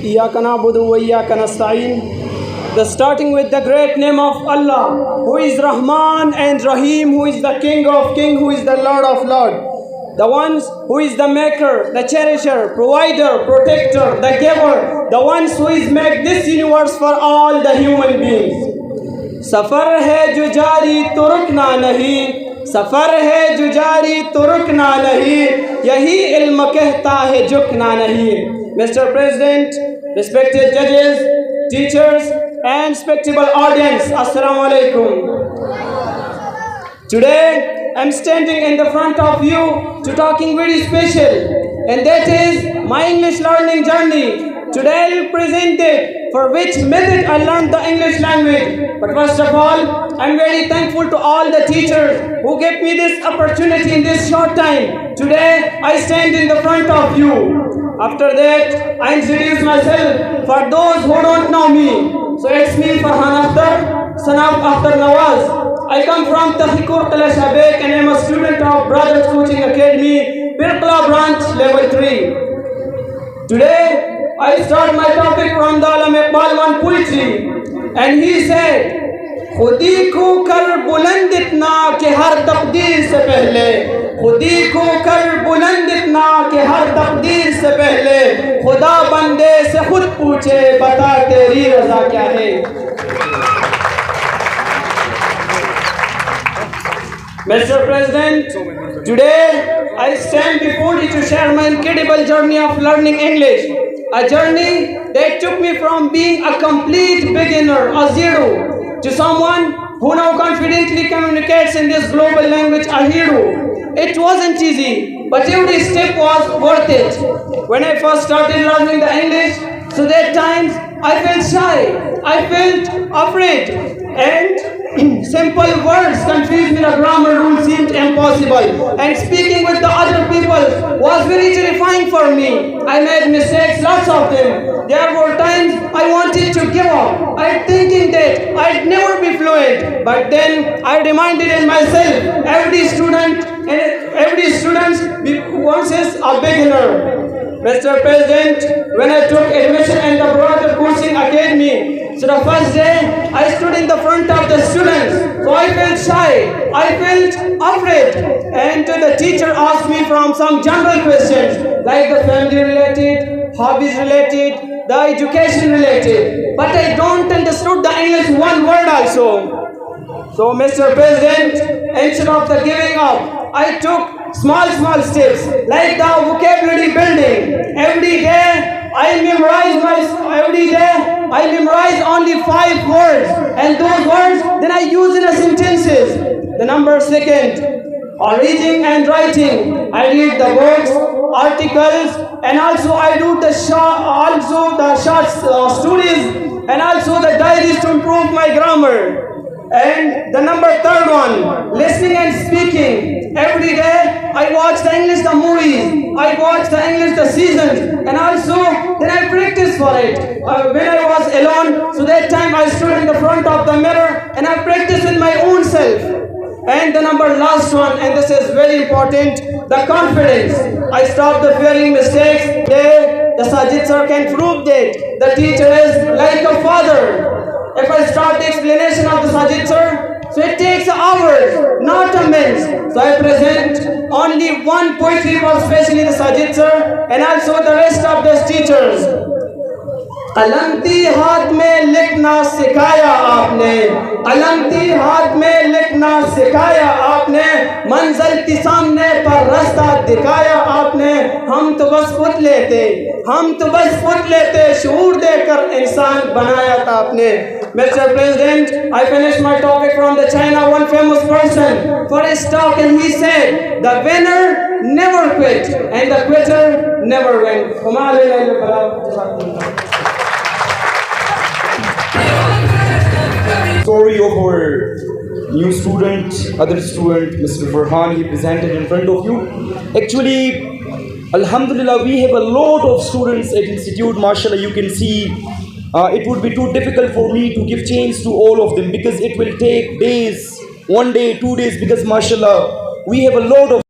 إياك نعبد وإياك نستعين. Starting with the great name of Allah, who is Rahman and Rahim, who is the King of Kings, who is the Lord of Lords. The ones who is the maker, the cherisher, provider, protector, the giver, the ones who is make this universe for all the human beings. सफ़र है जो जारी तो रुकना नहीं, सफ़र है जो जारी तो रुकना नहीं, यही इल्म कहता है झुकना नहीं. Mr. President, respected judges, teachers and respectable audience, Assalamu alaikum. Today I'm standing in the front of you to talking very special, and that is my English learning journey. Today I will present it for which method I learned the English language. But first of all, I am very thankful to all the teachers who gave me this opportunity in this short time. Today I stand in the front of you. After that, I introduce myself for those who don't know me. So it's me, Farhan Akhtar, son of Akhtar Nawaz. I come from Tahrikur Qala Shabek and I am a student of Brothers Coaching Academy, Pirqla branch level 3. Today, I start my topic from the Alam Iqbal one poetry, and he said, खुदी को कर बुलंद इतना कि हर तकदीर से पहले, खुदी को कर बुलंद इतना कि हर तकदीर से पहले, खुदा बंदे से खुद पूछे बता तेरी रज़ा क्या है. Mr. President, today I stand before you to share my incredible journey of learning English. A journey that took me from being a complete beginner, a zero, to someone who now confidently communicates in this global language, a hero. It wasn't easy, but every step was worth it. When I first started learning the English, so that times I felt shy, I felt afraid, and simple words confused me, the grammar rule seemed impossible, and speaking with the other people was very terrifying for me. I made mistakes, lots of them. There were times I wanted to give up. I thinking that I'd never be fluent, but then I reminded in myself, every student once is a beginner. Mr. President, when I took admission in the Brothers Coaching Academy, so the first day I stood in the front of the students, so I felt shy, I felt afraid, and the teacher asked me from some general questions like the family related, hobbies related, the education related, but I don't understood the English one word also. So Mr. President, instead of the giving up, I took small steps like the vocabulary building. Every day I memorize only 5 words, and those words then I use in a sentences. The number second, reading and writing. I read the books, articles, and also I do the short stories, and also the diaries to improve my grammar. And the number third one, listening and speaking. Every day I watch the English, the movies, I watch the English, the seasons, and also then I practice for it. When I was alone, so that time I stood in the front of the mirror and I practiced with my own self. And the last one, and this is very important, the confidence. I stopped the fearing mistakes. The Sajid sir can prove that the teacher is like a father. If I start the explanation of the Sajid sir, so it takes hours, not a minute. So I present only one poetry for especially the Sajid sir and also the rest of the teachers. कलंती हाथ में लिखना सिखाया आपने, कलंती हाथ में लिखना सिखाया आपने, मंजिल के सामने पर रास्ता दिखाया आपने. हम तो बस पुतले थे, शऊर देकर इंसान बनाया था आपने. Mr. President, I finished my topic from the China, one famous person for his talk, and he said, the winner never quit and the quitter never win. Story of our new student, other student, Mr. Farhan, he presented in front of you. Actually, Alhamdulillah, we have a lot of students at Institute. MashaAllah, you can see it would be too difficult for me to give chance to all of them because it will take days, 1 day, 2 days, because MashaAllah, we have a lot of